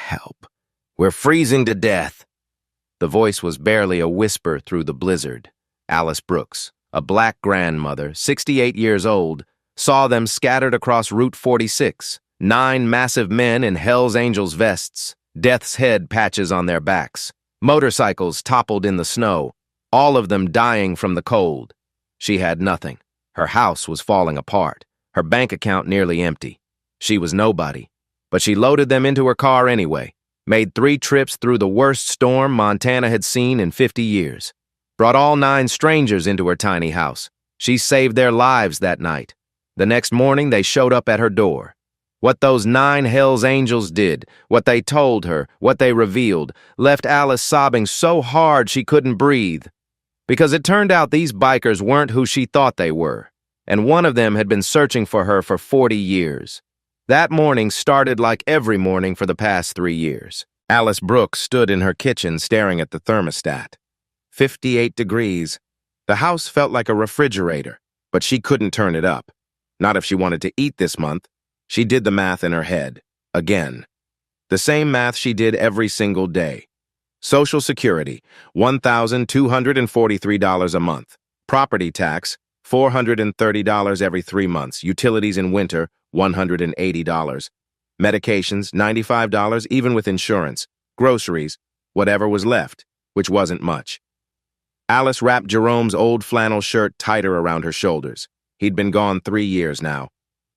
Help. We're freezing to death. The voice was barely a whisper through the blizzard. Alice Brooks, a black grandmother, 68 years old, saw them scattered across Route 46. 9 massive men in Hell's Angels vests, death's head patches on their backs. Motorcycles toppled in the snow, all of them dying from the cold. She had nothing. Her house was falling apart, her bank account nearly empty. She was nobody. But she loaded them into her car anyway, made 3 trips through the worst storm Montana had seen in 50 years. Brought all 9 strangers into her tiny house. She saved their lives that night. The next morning, they showed up at her door. What those 9 Hell's Angels did, what they told her, what they revealed, left Alice sobbing so hard she couldn't breathe. Because it turned out these bikers weren't who she thought they were, and one of them had been searching for her for 40 years. That morning started like every morning for the past 3 years. Alice Brooks stood in her kitchen staring at the thermostat. 58 degrees. The house felt like a refrigerator, but she couldn't turn it up. Not if she wanted to eat this month. She did the math in her head. Again. The same math she did every single day. Social Security, $1,243 a month. Property tax, $430 every 3 months. Utilities in winter, $180. Medications, $95 even with insurance. Groceries, whatever was left, which wasn't much. Alice wrapped Jerome's old flannel shirt tighter around her shoulders. He'd been gone 3 years now.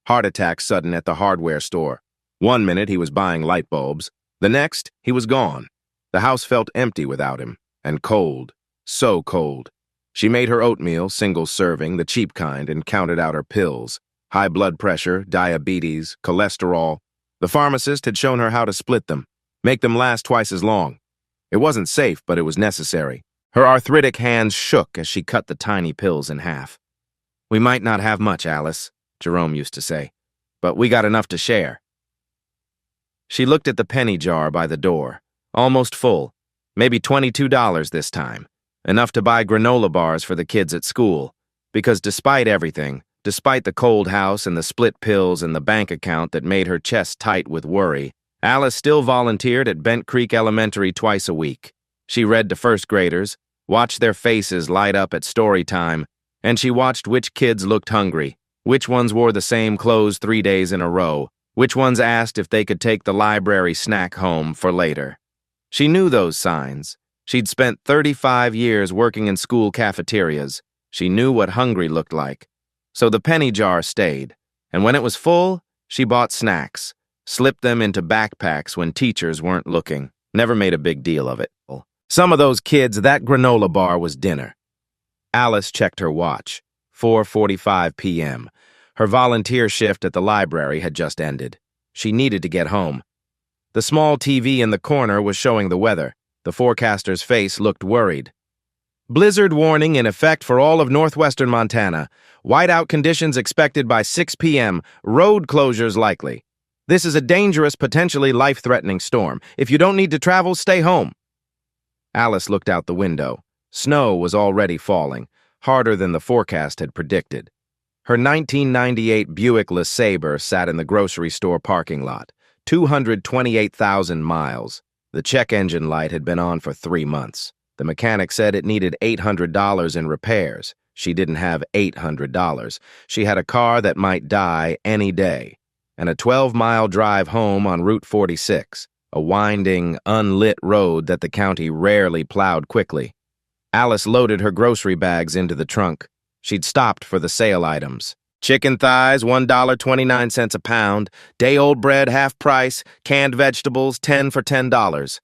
Heart attack sudden at the hardware store. 1 minute he was buying light bulbs. The next, he was gone. The house felt empty without him, and cold. So cold. She made her oatmeal, single serving, the cheap kind, and counted out her pills. High blood pressure, diabetes, cholesterol. The pharmacist had shown her how to split them, make them last twice as long. It wasn't safe, but it was necessary. Her arthritic hands shook as she cut the tiny pills in half. "We might not have much, Alice," Jerome used to say, "but we got enough to share." She looked at the penny jar by the door. Almost full. Maybe $22 this time. Enough to buy granola bars for the kids at school. Because despite everything, despite the cold house and the split pills and the bank account that made her chest tight with worry, Alice still volunteered at Bent Creek Elementary twice a week. She read to first graders, watched their faces light up at story time, and she watched which kids looked hungry, which ones wore the same clothes 3 days in a row, which ones asked if they could take the library snack home for later. She knew those signs. She'd spent 35 years working in school cafeterias. She knew what hungry looked like. So the penny jar stayed, and when it was full, she bought snacks, slipped them into backpacks when teachers weren't looking, never made a big deal of it. Some of those kids, that granola bar was dinner. Alice checked her watch. 4:45 p.m. Her volunteer shift at the library had just ended. She needed to get home. The small TV in the corner was showing the weather. The forecaster's face looked worried. "Blizzard warning in effect for all of northwestern Montana. Whiteout conditions expected by 6 p.m. Road closures likely. This is a dangerous, potentially life-threatening storm. If you don't need to travel, stay home." Alice looked out the window. Snow was already falling, harder than the forecast had predicted. Her 1998 Buick LeSabre sat in the grocery store parking lot. 228,000 miles. The check engine light had been on for 3 months. The mechanic said it needed $800 in repairs. She didn't have $800. She had a car that might die any day. And a 12-mile drive home on Route 46, a winding, unlit road that the county rarely plowed quickly. Alice loaded her grocery bags into the trunk. She'd stopped for the sale items. Chicken thighs, $1.29 a pound. Day-old bread, half price. Canned vegetables, 10 for $10.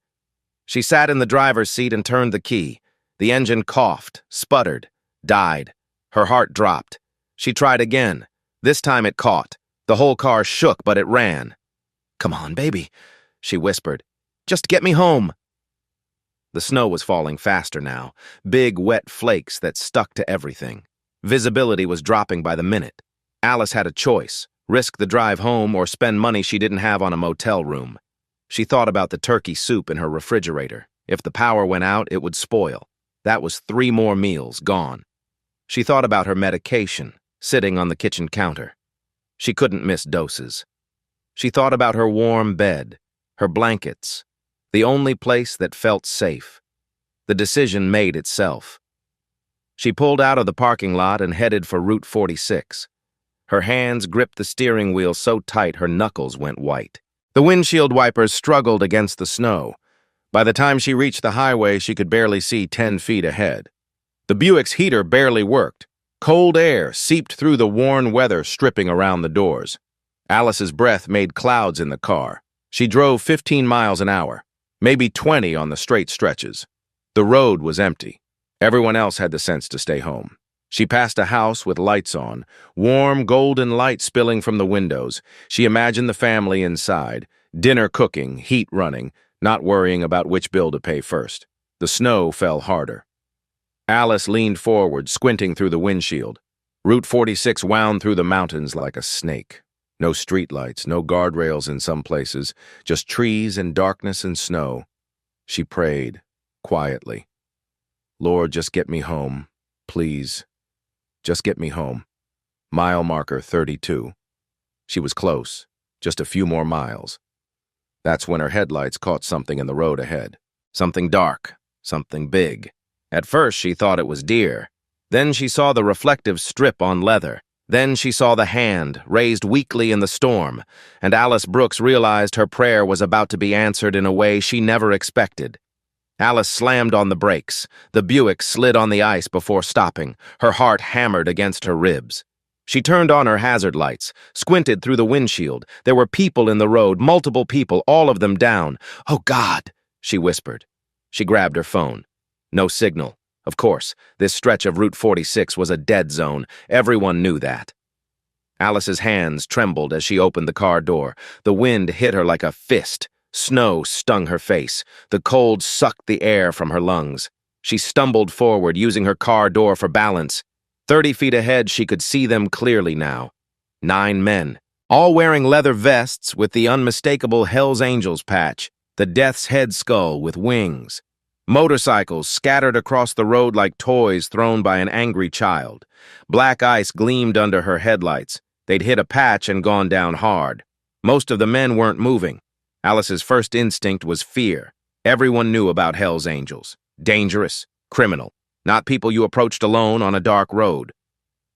She sat in the driver's seat and turned the key. The engine coughed, sputtered, died. Her heart dropped. She tried again. This time it caught. The whole car shook, but it ran. "Come on, baby," she whispered. "Just get me home." The snow was falling faster now. Big, wet flakes that stuck to everything. Visibility was dropping by the minute. Alice had a choice, risk the drive home or spend money she didn't have on a motel room. She thought about the turkey soup in her refrigerator. If the power went out, it would spoil. That was 3 more meals gone. She thought about her medication, sitting on the kitchen counter. She couldn't miss doses. She thought about her warm bed, her blankets, the only place that felt safe. The decision made itself. She pulled out of the parking lot and headed for Route 46. Her hands gripped the steering wheel so tight her knuckles went white. The windshield wipers struggled against the snow. By the time she reached the highway, she could barely see 10 feet ahead. The Buick's heater barely worked. Cold air seeped through the worn weather stripping around the doors. Alice's breath made clouds in the car. She drove 15 miles an hour, maybe 20 on the straight stretches. The road was empty. Everyone else had the sense to stay home. She passed a house with lights on, warm golden light spilling from the windows. She imagined the family inside, dinner cooking, heat running, not worrying about which bill to pay first. The snow fell harder. Alice leaned forward, squinting through the windshield. Route 46 wound through the mountains like a snake. No streetlights, no guardrails in some places, just trees and darkness and snow. She prayed, quietly. Lord, just get me home, please. Just get me home. Mile marker 32. She was close, just a few more miles. That's when her headlights caught something in the road ahead. Something dark, something big. At first she thought it was deer. Then she saw the reflective strip on leather. Then she saw the hand, raised weakly in the storm, and Alice Brooks realized her prayer was about to be answered in a way she never expected. Alice slammed on the brakes. The Buick slid on the ice before stopping, her heart hammered against her ribs. She turned on her hazard lights, squinted through the windshield. There were people in the road, multiple people, all of them down. "Oh, God," she whispered. She grabbed her phone. No signal. Of course, this stretch of Route 46 was a dead zone. Everyone knew that. Alice's hands trembled as she opened the car door. The wind hit her like a fist. Snow stung her face. The cold sucked the air from her lungs. She stumbled forward, using her car door for balance. 30 feet ahead, she could see them clearly now. 9 men, all wearing leather vests with the unmistakable Hell's Angels patch, the Death's Head skull with wings. Motorcycles scattered across the road like toys thrown by an angry child. Black ice gleamed under her headlights. They'd hit a patch and gone down hard. Most of the men weren't moving. Alice's first instinct was fear. Everyone knew about Hell's Angels. Dangerous, criminal, not people you approached alone on a dark road.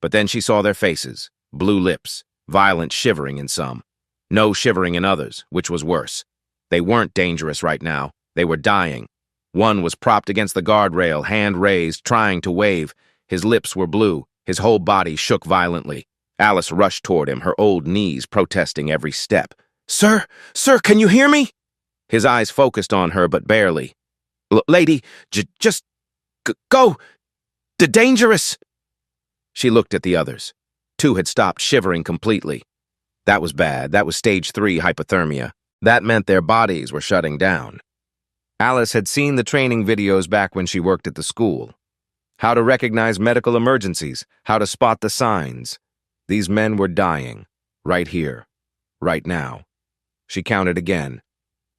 But then she saw their faces, blue lips, violent shivering in some. No shivering in others, which was worse. They weren't dangerous right now. They were dying. One was propped against the guardrail, hand raised, trying to wave. His lips were blue. His whole body shook violently. Alice rushed toward him, her old knees protesting every step. Sir, can you hear me?" His eyes focused on her, but barely. Lady, just go. Dangerous." She looked at the others. 2 had stopped shivering completely. That was bad. That was stage 3 hypothermia. That meant their bodies were shutting down. Alice had seen the training videos back when she worked at the school. How to recognize medical emergencies, how to spot the signs. These men were dying, right here, right now. She counted again.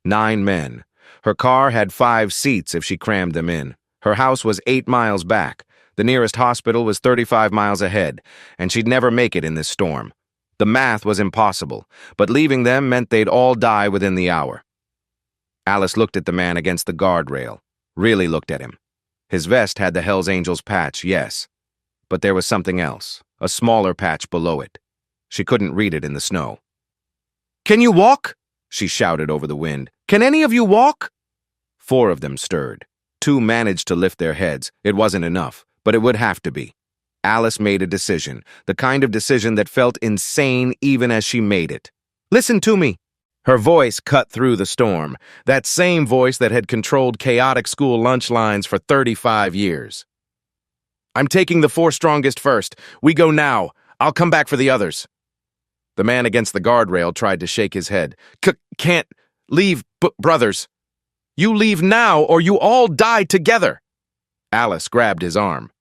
9 men. Her car had 5 seats if she crammed them in. Her house was 8 miles back. The nearest hospital was 35 miles ahead, and she'd never make it in this storm. The math was impossible, but leaving them meant they'd all die within the hour. Alice looked at the man against the guardrail, really looked at him. His vest had the Hell's Angels patch, yes, but there was something else, a smaller patch below it. She couldn't read it in the snow. "Can you walk?" she shouted over the wind. "Can any of you walk?" 4 of them stirred. 2 managed to lift their heads. It wasn't enough, but it would have to be. Alice made a decision, the kind of decision that felt insane even as she made it. "Listen to me." Her voice cut through the storm, that same voice that had controlled chaotic school lunch lines for 35 years. "I'm taking the 4 strongest first. We go now. I'll come back for the others." The man against the guardrail tried to shake his head. "Can't leave, brothers. You leave now or you all die together." Alice grabbed his arm.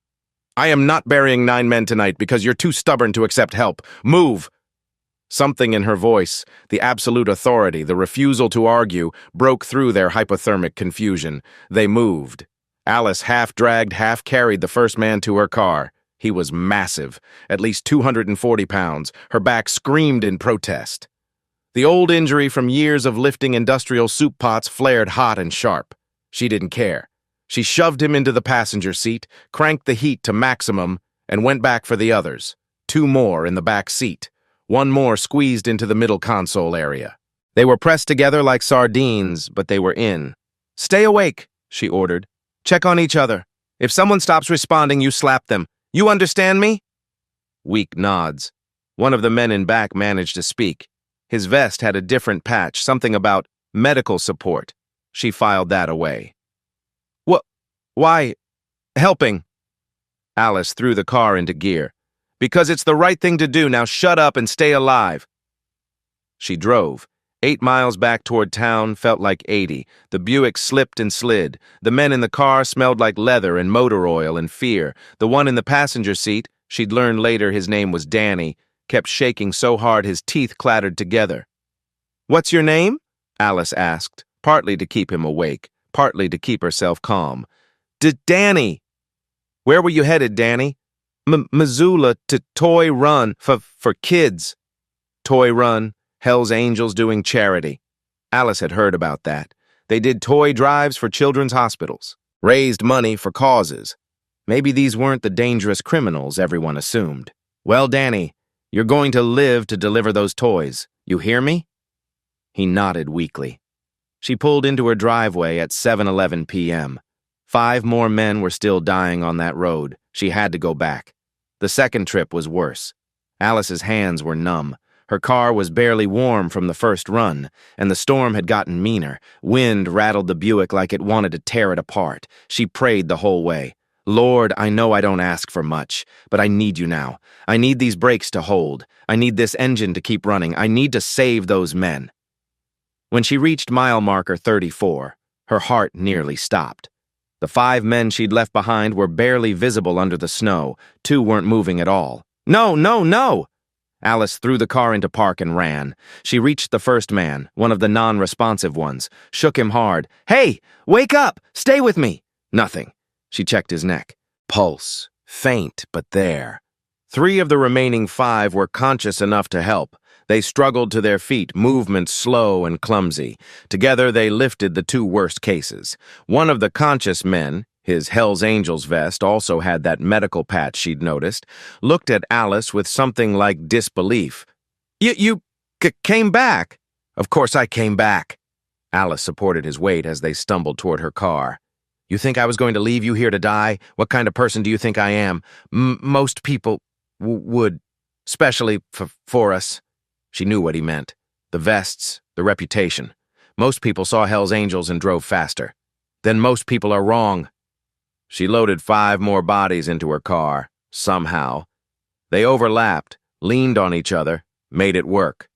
"I am not burying 9 men tonight because you're too stubborn to accept help. Move." Something in her voice, the absolute authority, the refusal to argue, broke through their hypothermic confusion. They moved. Alice half-dragged, half-carried the first man to her car. He was massive, at least 240 pounds. Her back screamed in protest. The old injury from years of lifting industrial soup pots flared hot and sharp. She didn't care. She shoved him into the passenger seat, cranked the heat to maximum, and went back for the others. 2 more in the back seat. 1 more squeezed into the middle console area. They were pressed together like sardines, but they were in. "Stay awake," she ordered. "Check on each other. If someone stops responding, you slap them. You understand me?" Weak nods. One of the men in back managed to speak. His vest had a different patch, something about medical support. She filed that away. Why? Helping. Alice threw the car into gear. "Because it's the right thing to do. Now shut up and stay alive." She drove. 8 miles back toward town felt like 80. The Buick slipped and slid. The men in the car smelled like leather and motor oil and fear. The one in the passenger seat, she'd learned later his name was Danny, kept shaking so hard his teeth clattered together. "What's your name?" Alice asked, partly to keep him awake, partly to keep herself calm. Danny." "Where were you headed, Danny?" Missoula to Toy Run for kids." Toy Run, Hell's Angels doing charity. Alice had heard about that. They did toy drives for children's hospitals, raised money for causes. Maybe these weren't the dangerous criminals everyone assumed. "Well, Danny, you're going to live to deliver those toys. You hear me?" He nodded weakly. She pulled into her driveway at 7:11 p.m. 5 more men were still dying on that road. She had to go back. The second trip was worse. Alice's hands were numb. Her car was barely warm from the first run, and the storm had gotten meaner. Wind rattled the Buick like it wanted to tear it apart. She prayed the whole way. "Lord, I know I don't ask for much, but I need you now. I need these brakes to hold. I need this engine to keep running. I need to save those men." When she reached mile marker 34, her heart nearly stopped. The 5 men she'd left behind were barely visible under the snow. 2 weren't moving at all. "No, no, no!" Alice threw the car into park and ran. She reached the first man, one of the non-responsive ones, shook him hard. "Hey, wake up! Stay with me!" Nothing. She checked his neck. Pulse. Faint, but there. 3 of the remaining 5 were conscious enough to help. They struggled to their feet, movements slow and clumsy. Together they lifted the 2 worst cases. One of the conscious men, his Hell's Angels vest also had that medical patch she'd noticed, looked at Alice with something like disbelief. You came back?" "Of course I came back." Alice supported his weight as they stumbled toward her car. "You think I was going to leave you here to die? What kind of person do you think I am? Most people would, especially for us." She knew what he meant. The vests, the reputation. Most people saw Hell's Angels and drove faster. Then most people are wrong. She loaded 5 more bodies into her car, somehow. They overlapped, leaned on each other, made it work.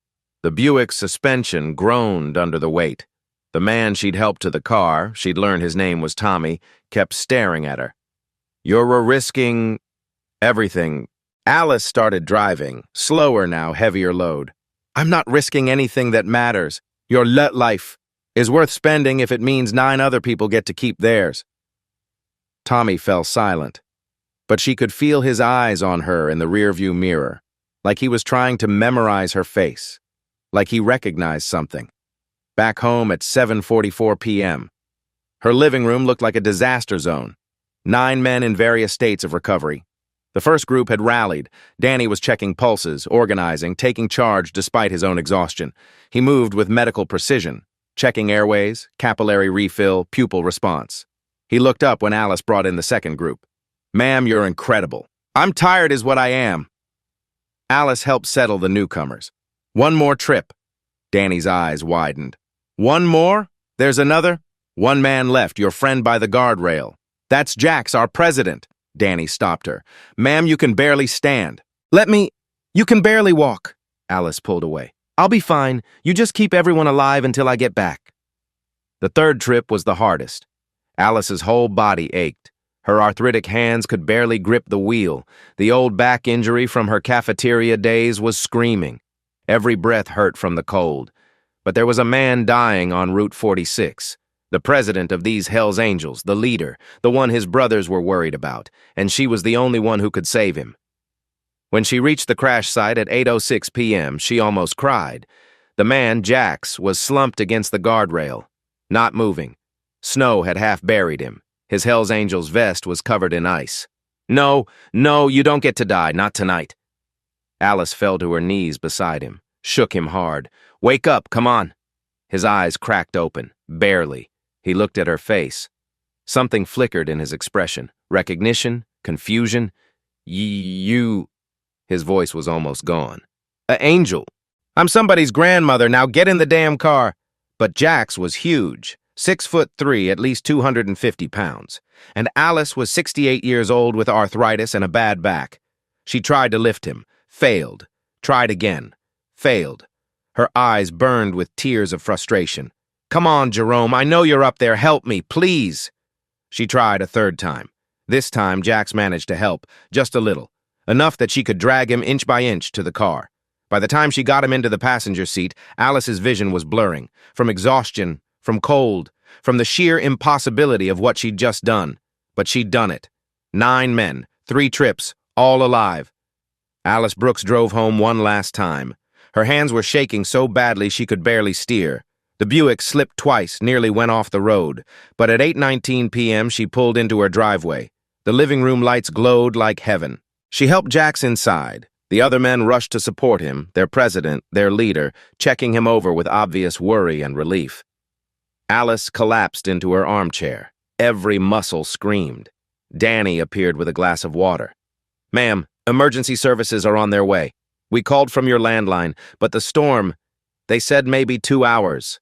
The Buick's suspension groaned under the weight. The man she'd helped to the car, she'd learned his name was Tommy, kept staring at her. "You're risking everything." Alice started driving, slower now, heavier load. "I'm not risking anything that matters. Your life is worth spending if it means 9 other people get to keep theirs." Tommy fell silent, but she could feel his eyes on her in the rearview mirror, like he was trying to memorize her face, like he recognized something. Back home at 7:44 p.m. Her living room looked like a disaster zone. 9 men in various states of recovery. The first group had rallied. Danny was checking pulses, organizing, taking charge despite his own exhaustion. He moved with medical precision, checking airways, capillary refill, pupil response. He looked up when Alice brought in the second group. "Ma'am, you're incredible. I'm tired is what I am." Alice helped settle the newcomers. "One more trip." Danny's eyes widened. "One more? There's another? 1 man left, your friend by the guardrail. That's Jax, our president." Danny stopped her. "Ma'am, you can barely stand." You can barely walk." Alice pulled away. "I'll be fine. You just keep everyone alive until I get back." The third trip was the hardest. Alice's whole body ached. Her arthritic hands could barely grip the wheel. The old back injury from her cafeteria days was screaming. Every breath hurt from the cold. But there was a man dying on Route 46. The president of these Hell's Angels, the leader, the one his brothers were worried about, and she was the only one who could save him. When she reached the crash site at 8:06 p.m., she almost cried. The man, Jax, was slumped against the guardrail, not moving. Snow had half buried him. His Hell's Angels vest was covered in ice. No, you don't get to die, not tonight. Alice fell to her knees beside him, shook him hard. Wake up, come on. His eyes cracked open, barely. He looked at her face. Something flickered in his expression. Recognition, confusion. You... His voice was almost gone. Angel. I'm somebody's grandmother, now get in the damn car. But Jax was huge, 6'3", at least 250 pounds. And Alice was 68 years old with arthritis and a bad back. She tried to lift him, failed. Tried again, failed. Her eyes burned with tears of frustration. Come on, Jerome, I know you're up there, help me, please. She tried a third time. This time, Jax managed to help, just a little. Enough that she could drag him inch by inch to the car. By the time she got him into the passenger seat, Alice's vision was blurring. From exhaustion, from cold, from the sheer impossibility of what she'd just done. But she'd done it. 9 men, 3 trips, all alive. Alice Brooks drove home one last time. Her hands were shaking so badly she could barely steer. The Buick slipped twice, nearly went off the road. But at 8:19 p.m. she pulled into her driveway. The living room lights glowed like heaven. She helped Jax inside. The other men rushed to support him, their president, their leader, checking him over with obvious worry and relief. Alice collapsed into her armchair. Every muscle screamed. Danny appeared with a glass of water. Ma'am, emergency services are on their way. We called from your landline, but the storm, they said maybe 2 hours.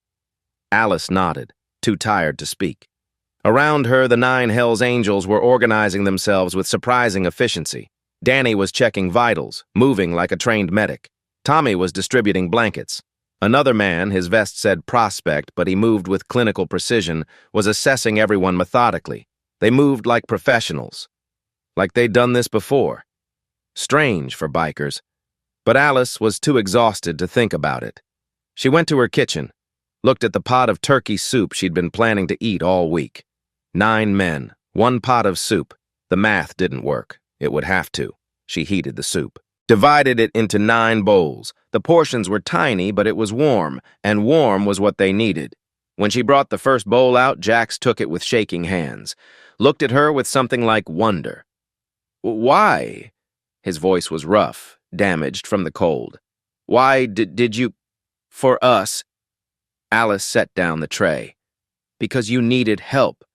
Alice nodded, too tired to speak. Around her, the 9 Hell's Angels were organizing themselves with surprising efficiency. Danny was checking vitals, moving like a trained medic. Tommy was distributing blankets. Another man, his vest said prospect, but he moved with clinical precision, was assessing everyone methodically. They moved like professionals. Like they'd done this before. Strange for bikers. But Alice was too exhausted to think about it. She went to her kitchen, looked at the pot of turkey soup she'd been planning to eat all week. 9 men, 1 pot of soup. The math didn't work. It would have to. She heated the soup. Divided it into 9 bowls. The portions were tiny, but it was warm, and warm was what they needed. When she brought the first bowl out, Jax took it with shaking hands. Looked at her with something like wonder. Why? His voice was rough, damaged from the cold. Why did you... For us. Alice set down the tray. Because you needed help.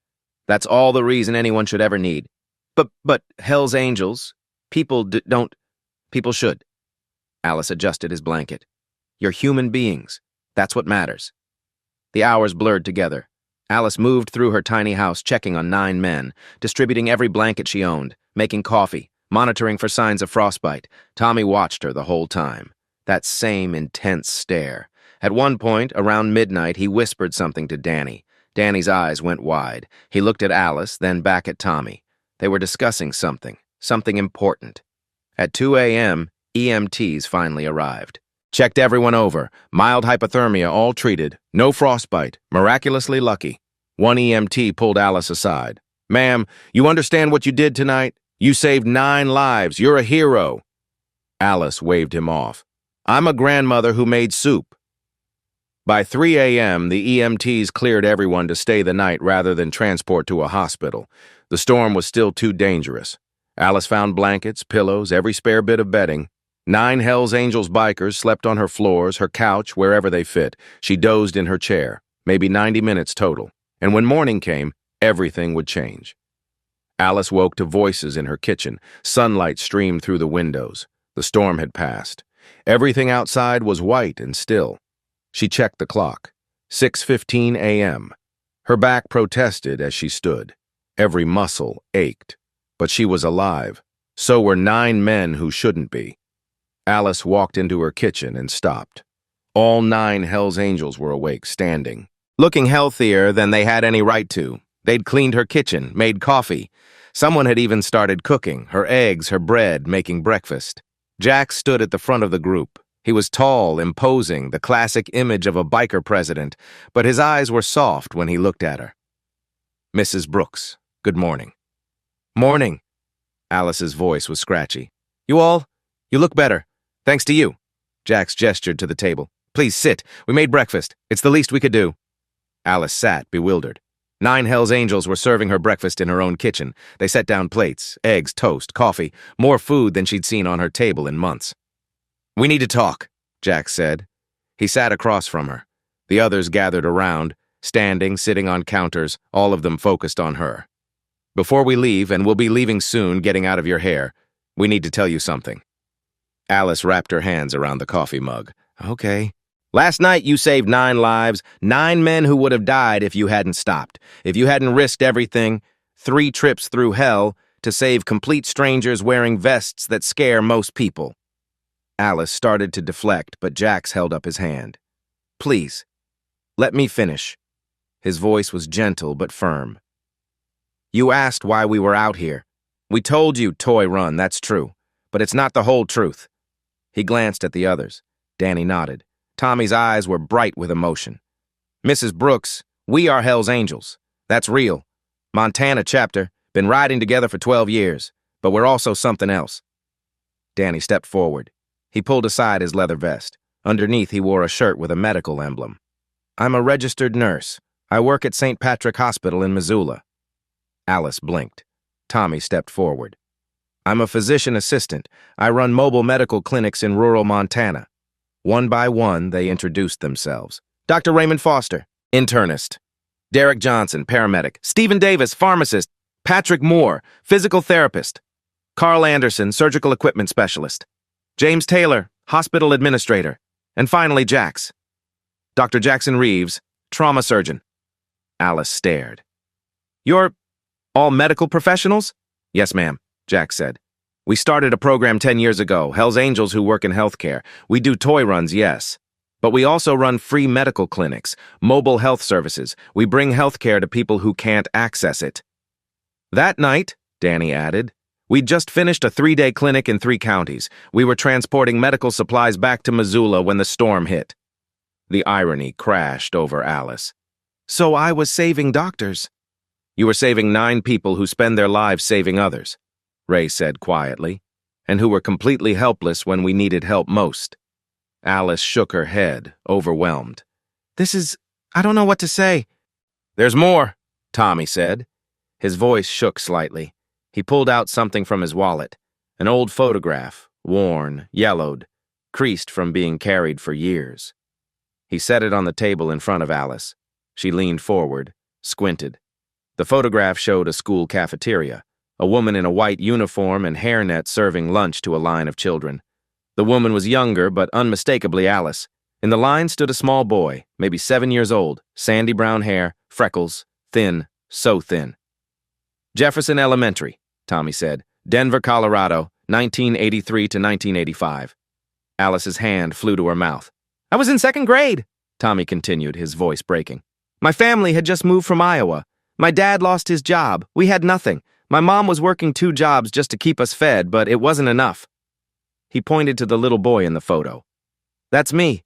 That's all the reason anyone should ever need. But Hell's Angels, people don't... People should. Alice adjusted his blanket. You're human beings. That's what matters. The hours blurred together. Alice moved through her tiny house, checking on 9 men, distributing every blanket she owned, making coffee, monitoring for signs of frostbite. Tommy watched her the whole time. That same intense stare. At one point, around midnight, he whispered something to Danny. Danny's eyes went wide. He looked at Alice, then back at Tommy. They were discussing something important. At 2 a.m., EMTs finally arrived. Checked everyone over. Mild hypothermia, all treated. No frostbite. Miraculously lucky. One EMT pulled Alice aside. Ma'am, you understand what you did tonight? You saved 9 lives. You're a hero. Alice waved him off. I'm a grandmother who made soup. By 3 a.m., the EMTs cleared everyone to stay the night rather than transport to a hospital. The storm was still too dangerous. Alice found blankets, pillows, every spare bit of bedding. 9 Hell's Angels bikers slept on her floors, her couch, wherever they fit. She dozed in her chair, maybe 90 minutes total. And when morning came, everything would change. Alice woke to voices in her kitchen. Sunlight streamed through the windows. The storm had passed. Everything outside was white and still. She checked the clock. 6:15 a.m. Her back protested as she stood. Every muscle ached. But she was alive. So were 9 men who shouldn't be. Alice walked into her kitchen and stopped. All 9 Hell's Angels were awake, standing. Looking healthier than they had any right to. They'd cleaned her kitchen, made coffee. Someone had even started cooking, her eggs, her bread, making breakfast. Jack stood at the front of the group. He was tall, imposing, the classic image of a biker president, but his eyes were soft when he looked at her. Mrs. Brooks, good morning. Morning. Alice's voice was scratchy. You look better. Thanks to you. Jax gestured to the table. Please sit. We made breakfast. It's the least we could do. Alice sat, bewildered. 9 Hell's Angels were serving her breakfast in her own kitchen. They set down plates, eggs, toast, coffee, more food than she'd seen on her table in months. We need to talk, Jack said. He sat across from her. The others gathered around, standing, sitting on counters, all of them focused on her. Before we leave, and we'll be leaving soon, getting out of your hair, we need to tell you something. Alice wrapped her hands around the coffee mug. Okay. Last night you saved 9 lives, 9 men who would have died if you hadn't stopped, if you hadn't risked everything, 3 trips through hell to save complete strangers wearing vests that scare most people. Alice started to deflect, but Jax held up his hand. Please, let me finish. His voice was gentle but firm. You asked why we were out here. We told you, Toy Run, that's true, but it's not the whole truth. He glanced at the others. Danny nodded. Tommy's eyes were bright with emotion. Mrs. Brooks, we are Hell's Angels. That's real. Montana chapter, been riding together for 12 years, but we're also something else. Danny stepped forward. He pulled aside his leather vest. Underneath, he wore a shirt with a medical emblem. I'm a registered nurse. I work at St. Patrick Hospital in Missoula. Alice blinked. Tommy stepped forward. I'm a physician assistant. I run mobile medical clinics in rural Montana. One by one, they introduced themselves. Dr. Raymond Foster, internist. Derek Johnson, paramedic. Stephen Davis, pharmacist. Patrick Moore, physical therapist. Carl Anderson, surgical equipment specialist. James Taylor, hospital administrator. And finally, Jax. Dr. Jackson Reeves, trauma surgeon. Alice stared. You're all medical professionals? Yes, ma'am, Jack said. We started a program 10 years ago, Hell's Angels who work in healthcare. We do toy runs, yes. But we also run free medical clinics, mobile health services. We bring healthcare to people who can't access it. That night, Danny added, we'd just finished a 3-day clinic in 3 counties. We were transporting medical supplies back to Missoula when the storm hit. The irony crashed over Alice. So I was saving doctors. You were saving 9 people who spend their lives saving others, Ray said quietly, and who were completely helpless when we needed help most. Alice shook her head, overwhelmed. I don't know what to say. There's more, Tommy said. His voice shook slightly. He pulled out something from his wallet, an old photograph, worn, yellowed, creased from being carried for years. He set it on the table in front of Alice. She leaned forward, squinted. The photograph showed a school cafeteria, a woman in a white uniform and hairnet serving lunch to a line of children. The woman was younger, but unmistakably Alice. In the line stood a small boy, maybe 7 years old, sandy brown hair, freckles, thin, so thin. Jefferson Elementary, Tommy said. Denver, Colorado, 1983 to 1985. Alice's hand flew to her mouth. I was in 2nd grade, Tommy continued, his voice breaking. My family had just moved from Iowa. My dad lost his job. We had nothing. My mom was working 2 jobs just to keep us fed, but it wasn't enough. He pointed to the little boy in the photo. That's me.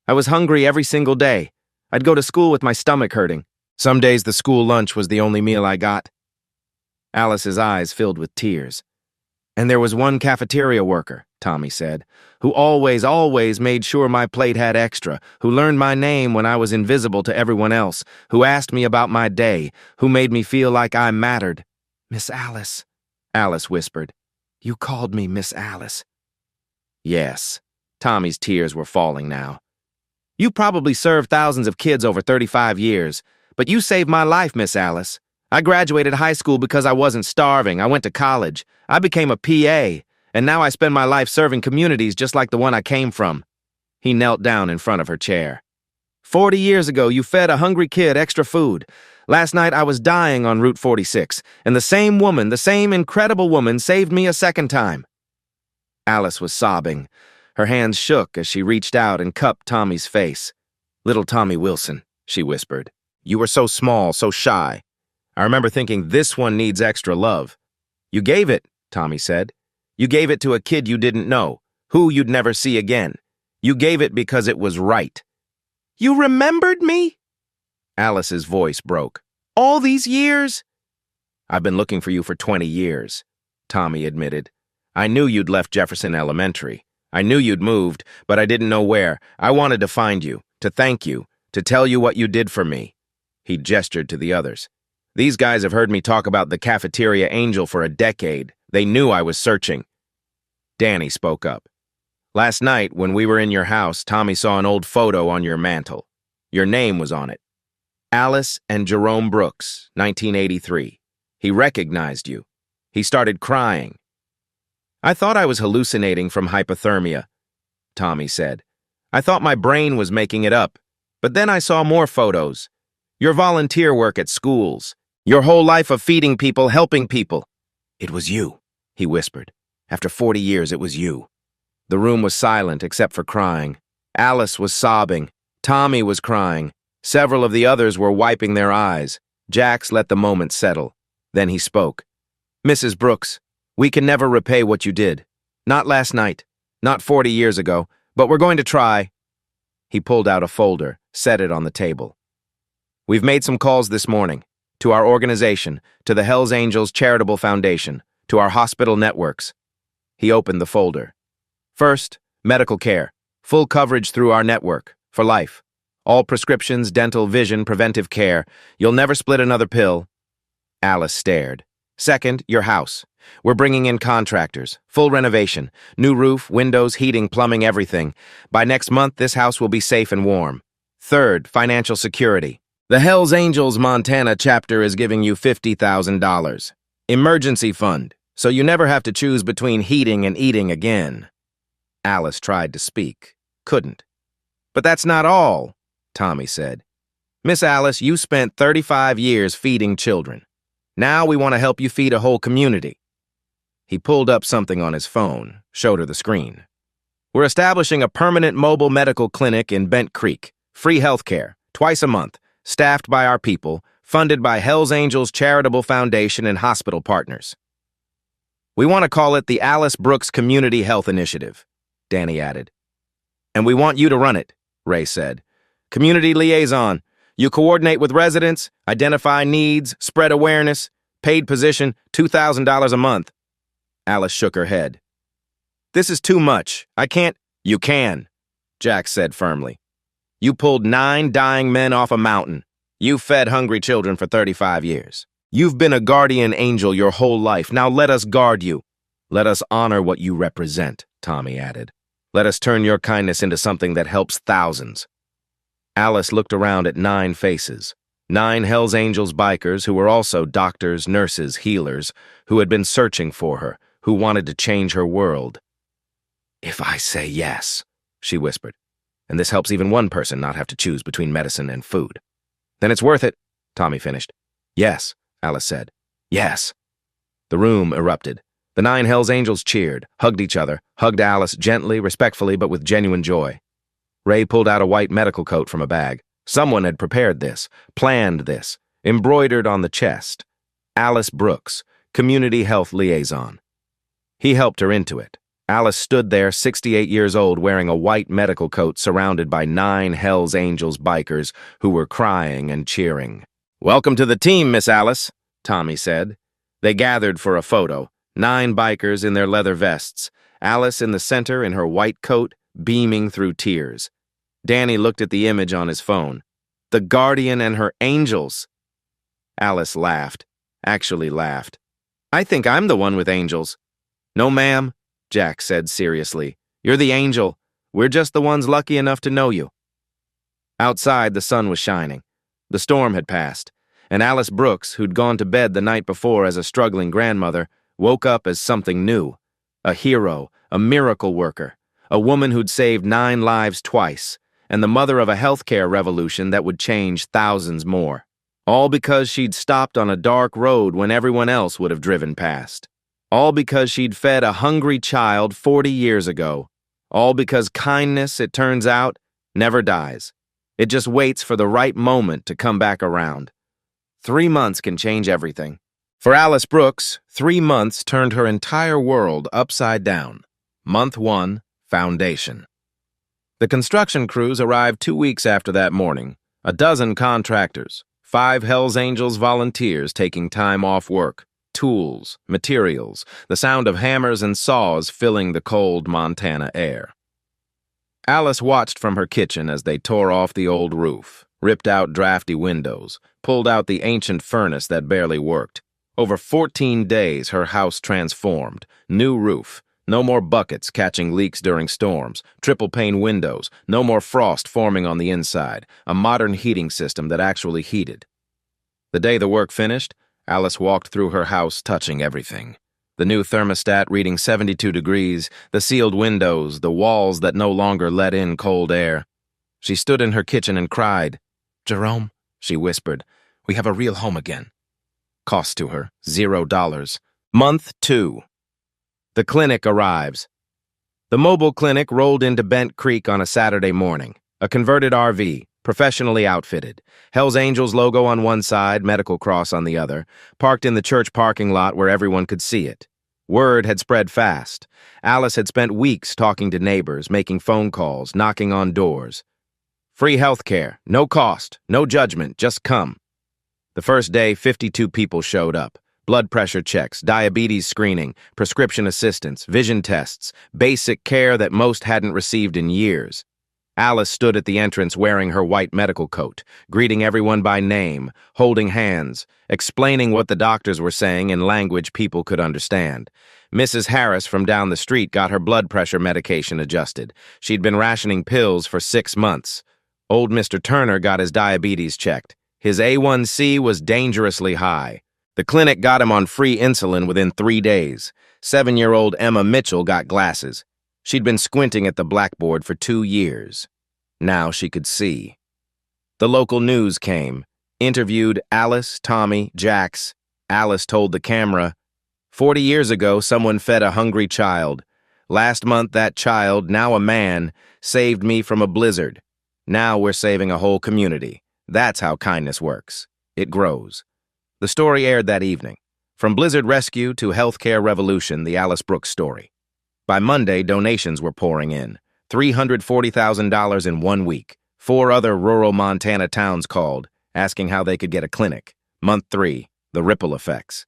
I was hungry every single day. I'd go to school with my stomach hurting. Some days the school lunch was the only meal I got. Alice's eyes filled with tears. And there was one cafeteria worker, Tommy said, who always made sure my plate had extra, who learned my name when I was invisible to everyone else, who asked me about my day, who made me feel like I mattered. Miss Alice, Alice whispered. You called me Miss Alice. Yes. Tommy's tears were falling now. You probably served thousands of kids over 35 years, but you saved my life, Miss Alice. I graduated high school because I wasn't starving. I went to college. I became a PA, and now I spend my life serving communities just like the one I came from. He knelt down in front of her chair. 40 years ago, you fed a hungry kid extra food. Last night, I was dying on Route 46, and the same woman, the same incredible woman, saved me a second time. Alice was sobbing. Her hands shook as she reached out and cupped Tommy's face. Little Tommy Wilson, she whispered. You were so small, so shy. I remember thinking, this one needs extra love. You gave it, Tommy said. You gave it to a kid you didn't know, who you'd never see again. You gave it because it was right. You remembered me? Alice's voice broke. All these years? I've been looking for you for 20 years, Tommy admitted. I knew you'd left Jefferson Elementary. I knew you'd moved, but I didn't know where. I wanted to find you, to thank you, to tell you what you did for me." He gestured to the others. "These guys have heard me talk about the cafeteria angel for a decade. They knew I was searching." Danny spoke up. "Last night, when we were in your house, Tommy saw an old photo on your mantle. Your name was on it. Alice and Jerome Brooks, 1983. He recognized you. He started crying." "I thought I was hallucinating from hypothermia," Tommy said. "I thought my brain was making it up. But then I saw more photos. Your volunteer work at schools. Your whole life of feeding people, helping people. It was you," he whispered. "After 40 years, it was you." The room was silent except for crying. Alice was sobbing. Tommy was crying. Several of the others were wiping their eyes. Jax let the moment settle. Then he spoke. "Mrs. Brooks, we can never repay what you did. Not last night, not 40 years ago, but we're going to try." He pulled out a folder, set it on the table. "We've made some calls this morning. To our organization, to the Hells Angels Charitable Foundation, to our hospital networks." He opened the folder. "First, medical care. Full coverage through our network, for life. All prescriptions, dental, vision, preventive care. You'll never split another pill." Alice stared. "Second, your house. We're bringing in contractors. Full renovation. New roof, windows, heating, plumbing, everything. By next month, this house will be safe and warm. Third, financial security. The Hells Angels Montana chapter is giving you $50,000. Emergency fund, so you never have to choose between heating and eating again." Alice tried to speak. Couldn't. "But that's not all," Tommy said. "Miss Alice, you spent 35 years feeding children. Now we want to help you feed a whole community." He pulled up something on his phone, showed her the screen. "We're establishing a permanent mobile medical clinic in Bent Creek. Free health care, twice a month, staffed by our people, funded by Hells Angels Charitable Foundation and hospital partners. We want to call it the Alice Brooks Community Health Initiative," Danny added. "And we want you to run it," Ray said. "Community liaison. You coordinate with residents, identify needs, spread awareness, paid position, $2,000 a month." Alice shook her head. "This is too much. I can't." "You can," Jack said firmly. "You pulled 9 dying men off a mountain. You fed hungry children for 35 years. You've been a guardian angel your whole life. Now let us guard you. Let us honor what you represent," Tommy added. "Let us turn your kindness into something that helps thousands." Alice looked around at 9 faces. 9 Hells Angels bikers who were also doctors, nurses, healers, who had been searching for her, who wanted to change her world. "If I say yes," she whispered, "and this helps even one person not have to choose between medicine and food, then it's worth it," Tommy finished. "Yes," Alice said. "Yes." The room erupted. The 9 Hells Angels cheered, hugged each other, hugged Alice gently, respectfully, but with genuine joy. Ray pulled out a white medical coat from a bag. Someone had prepared this, planned this, embroidered on the chest. Alice Brooks, Community Health Liaison. He helped her into it. Alice stood there, 68 years old, wearing a white medical coat surrounded by 9 Hells Angels bikers who were crying and cheering. "Welcome to the team, Miss Alice," Tommy said. They gathered for a photo, 9 bikers in their leather vests, Alice in the center in her white coat, beaming through tears. Danny looked at the image on his phone. The Guardian and her angels. Alice laughed, actually laughed. "I think I'm the one with angels." "No, ma'am," Jack said seriously. "You're the angel. We're just the ones lucky enough to know you." Outside, the sun was shining. The storm had passed, and Alice Brooks, who'd gone to bed the night before as a struggling grandmother, woke up as something new. A hero, a miracle worker, a woman who'd saved 9 lives twice, and the mother of a healthcare revolution that would change thousands more. All because she'd stopped on a dark road when everyone else would have driven past. All because she'd fed a hungry child 40 years ago. All because kindness, it turns out, never dies. It just waits for the right moment to come back around. 3 months can change everything. For Alice Brooks, 3 months turned her entire world upside down. Month 1, Foundation. The construction crews arrived 2 weeks after that morning. A dozen contractors, 5 Hells Angels volunteers taking time off work. tools, materials, the sound of hammers and saws filling the cold Montana air. Alice watched from her kitchen as they tore off the old roof, ripped out drafty windows, pulled out the ancient furnace that barely worked. Over 14 days, her house transformed. New roof, no more buckets catching leaks during storms, triple-pane windows, no more frost forming on the inside, a modern heating system that actually heated. The day the work finished, Alice walked through her house touching everything. The new thermostat reading 72 degrees, the sealed windows, the walls that no longer let in cold air. She stood in her kitchen and cried. "Jerome," she whispered, "we have a real home again." Cost to her, $0. Month 2. The clinic arrives. The mobile clinic rolled into Bent Creek on a Saturday morning. A converted RV, professionally outfitted. Hell's Angels logo on one side, medical cross on the other, parked in the church parking lot where everyone could see it. Word had spread fast. Alice had spent weeks talking to neighbors, making phone calls, knocking on doors. Free health care, no cost, no judgment, just come. The first day, 52 people showed up. Blood pressure checks, diabetes screening, prescription assistance, vision tests, basic care that most hadn't received in years. Alice stood at the entrance wearing her white medical coat, greeting everyone by name, holding hands, explaining what the doctors were saying in language people could understand. Mrs. Harris from down the street got her blood pressure medication adjusted. She'd been rationing pills for 6 months. Old Mr. Turner got his diabetes checked. His A1C was dangerously high. The clinic got him on free insulin within 3 days. 7-year-old Emma Mitchell got glasses. She'd been squinting at the blackboard for 2 years. Now she could see. The local news came, interviewed Alice, Tommy, Jax. Alice told the camera, 40 years ago, someone fed a hungry child. Last month, that child, now a man, saved me from a blizzard. Now we're saving a whole community. That's how kindness works. It grows. The story aired that evening. From blizzard rescue to healthcare revolution, the Alice Brooks story. By Monday, donations were pouring in. $340,000 in 1 week. 4 other rural Montana towns called, asking how they could get a clinic. Month 3, the ripple effects.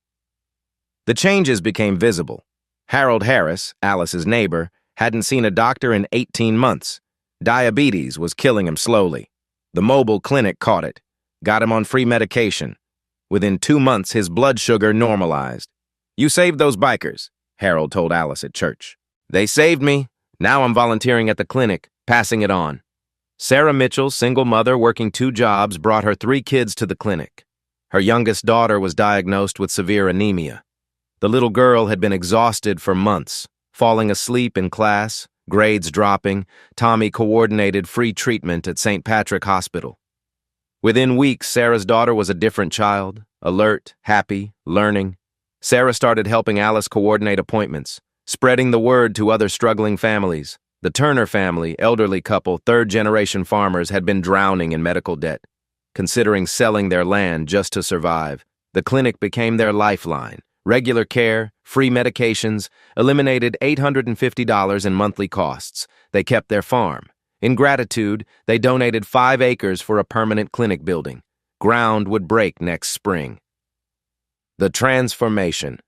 The changes became visible. Harold Harris, Alice's neighbor, hadn't seen a doctor in 18 months. Diabetes was killing him slowly. The mobile clinic caught it, got him on free medication. Within 2 months, his blood sugar normalized. "You saved those bikers," Harold told Alice at church. "They saved me. Now I'm volunteering at the clinic, passing it on." Sarah Mitchell, single mother working 2 jobs, brought her 3 kids to the clinic. Her youngest daughter was diagnosed with severe anemia. The little girl had been exhausted for months, falling asleep in class, grades dropping. Tommy coordinated free treatment at St. Patrick Hospital. Within weeks, Sarah's daughter was a different child, alert, happy, learning. Sarah started helping Alice coordinate appointments, spreading the word to other struggling families. The Turner family, elderly couple, 3rd-generation farmers, had been drowning in medical debt, considering selling their land just to survive. The clinic became their lifeline. Regular care, free medications, eliminated $850 in monthly costs. They kept their farm. In gratitude, they donated 5 acres for a permanent clinic building. Ground would break next spring. The transformation.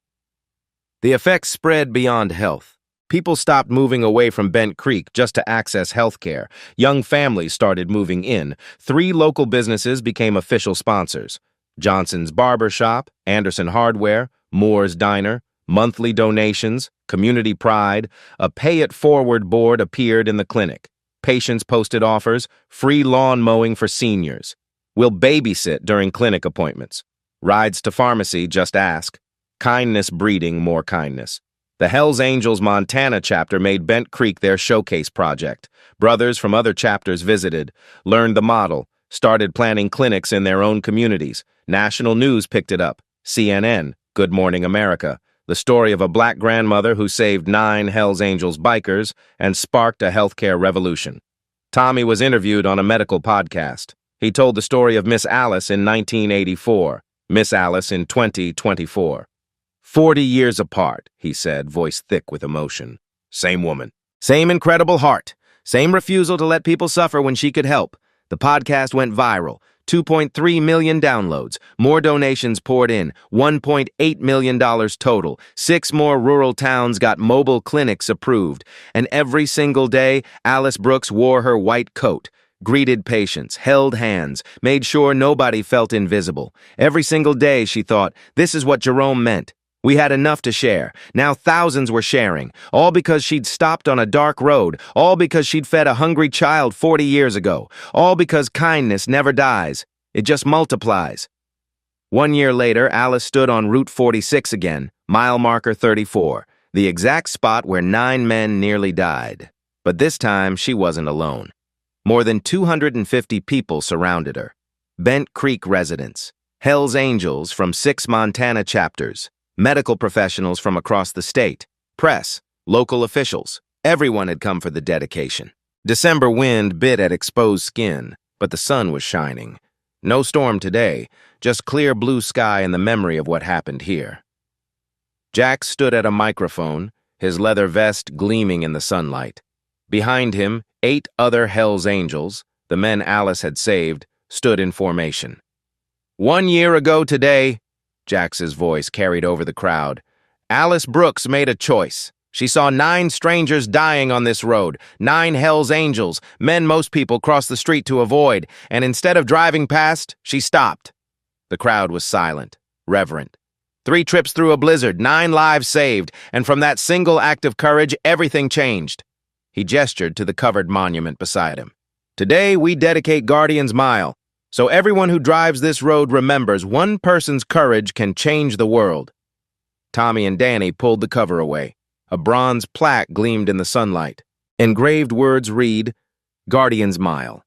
The effects spread beyond health. People stopped moving away from Bent Creek just to access health care. Young families started moving in. 3 local businesses became official sponsors. Johnson's Barber Shop, Anderson Hardware, Moore's Diner, monthly donations, community pride. A pay-it-forward board appeared in the clinic. Patients posted offers, free lawn mowing for seniors. We'll babysit during clinic appointments. Rides to pharmacy, just ask. Kindness breeding more kindness. The Hells Angels Montana chapter made Bent Creek their showcase project. Brothers from other chapters visited, learned the model, started planning clinics in their own communities. National news picked it up. CNN, Good Morning America. The story of a black grandmother who saved 9 Hells Angels bikers and sparked a healthcare revolution. Tommy was interviewed on a medical podcast. He told the story of Miss Alice in 1984, Miss Alice in 2024. 40 years apart, he said, voice thick with emotion. Same woman. Same incredible heart. Same refusal to let people suffer when she could help. The podcast went viral. 2.3 million downloads. More donations poured in. $1.8 million total. 6 more rural towns got mobile clinics approved. And every single day, Alice Brooks wore her white coat, greeted patients, held hands, made sure nobody felt invisible. Every single day, she thought, this is what Jerome meant. We had enough to share. Now thousands were sharing, all because she'd stopped on a dark road, all because she'd fed a hungry child 40 years ago, all because kindness never dies. It just multiplies. 1 year later, Alice stood on Route 46 again, mile marker 34, the exact spot where 9 men nearly died. But this time, she wasn't alone. More than 250 people surrounded her. Bent Creek residents, Hell's Angels from 6 Montana chapters, medical professionals from across the state, press, local officials. Everyone had come for the dedication. December wind bit at exposed skin, but the sun was shining. No storm today, just clear blue sky and the memory of what happened here. Jack stood at a microphone, his leather vest gleaming in the sunlight. Behind him, 8 other Hell's Angels, the men Alice had saved, stood in formation. 1 year ago today, Jax's voice carried over the crowd, Alice Brooks made a choice. She saw 9 strangers dying on this road, 9 Hell's Angels, men most people cross the street to avoid, and instead of driving past, she stopped. The crowd was silent, reverent. 3 trips through a blizzard, 9 lives saved, and from that single act of courage, everything changed. He gestured to the covered monument beside him. Today, we dedicate Guardian's Mile, so everyone who drives this road remembers one person's courage can change the world. Tommy and Danny pulled the cover away. A bronze plaque gleamed in the sunlight. Engraved words read, Guardian's Mile.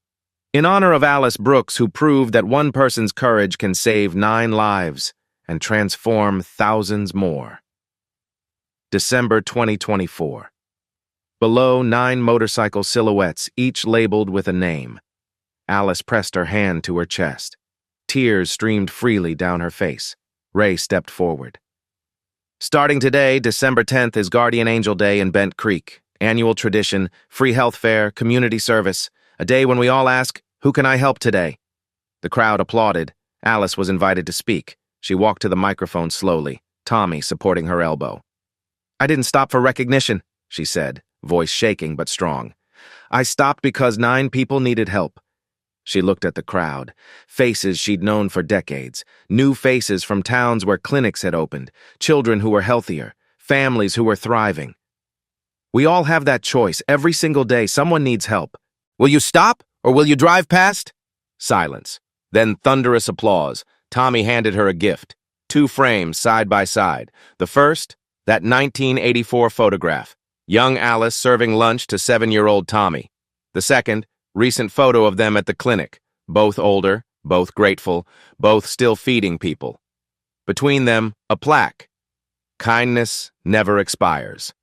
In honor of Alice Brooks, who proved that one person's courage can save 9 lives and transform thousands more. December 2024. Below, 9 motorcycle silhouettes, each labeled with a name. Alice pressed her hand to her chest. Tears streamed freely down her face. Ray stepped forward. Starting today, December 10th is Guardian Angel Day in Bent Creek. Annual tradition, free health fair, community service. A day when we all ask, who can I help today? The crowd applauded. Alice was invited to speak. She walked to the microphone slowly, Tommy supporting her elbow. I didn't stop for recognition, she said, voice shaking but strong. I stopped because 9 people needed help. She looked at the crowd, faces she'd known for decades, new faces from towns where clinics had opened, children who were healthier, families who were thriving. We all have that choice. Every single day, someone needs help. Will you stop, or will you drive past? Silence. Then thunderous applause. Tommy handed her a gift. 2 frames side by side. The first, that 1984 photograph. Young Alice serving lunch to 7-year-old Tommy. The second, recent photo of them at the clinic. Both older, both grateful, both still feeding people. Between them, a plaque. Kindness never expires.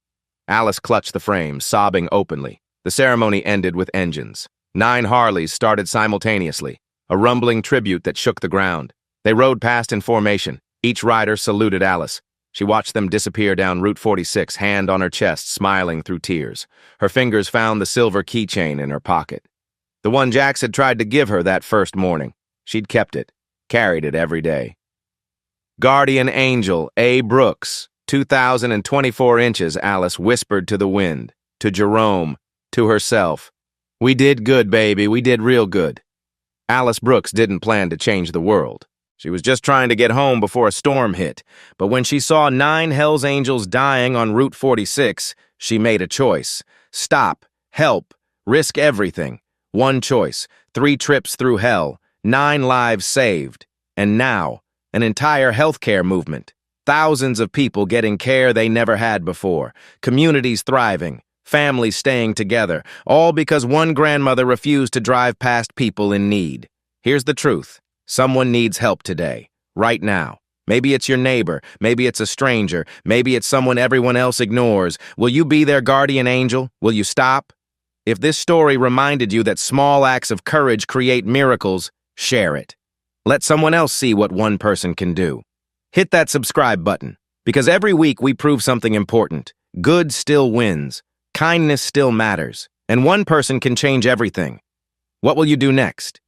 Alice clutched the frame, sobbing openly. The ceremony ended with engines. 9 Harleys started simultaneously, a rumbling tribute that shook the ground. They rode past in formation. Each rider saluted Alice. She watched them disappear down Route 46, hand on her chest, smiling through tears. Her fingers found the silver keychain in her pocket. The one Jax had tried to give her that first morning. She'd kept it, carried it every day. Guardian Angel A. Brooks, 2,024 inches, Alice whispered to the wind, to Jerome, to herself. We did good, baby, we did real good. Alice Brooks didn't plan to change the world. She was just trying to get home before a storm hit. But when she saw 9 Hell's Angels dying on Route 46, she made a choice. Stop, help, risk everything. One choice, 3 trips through hell, 9 lives saved. And now, an entire healthcare movement. Thousands of people getting care they never had before. Communities thriving. Families staying together. All because one grandmother refused to drive past people in need. Here's the truth. Someone needs help today. Right now. Maybe it's your neighbor. Maybe it's a stranger. Maybe it's someone everyone else ignores. Will you be their guardian angel? Will you stop? If this story reminded you that small acts of courage create miracles, share it. Let someone else see what one person can do. Hit that subscribe button, because every week we prove something important. Good still wins. Kindness still matters. And one person can change everything. What will you do next?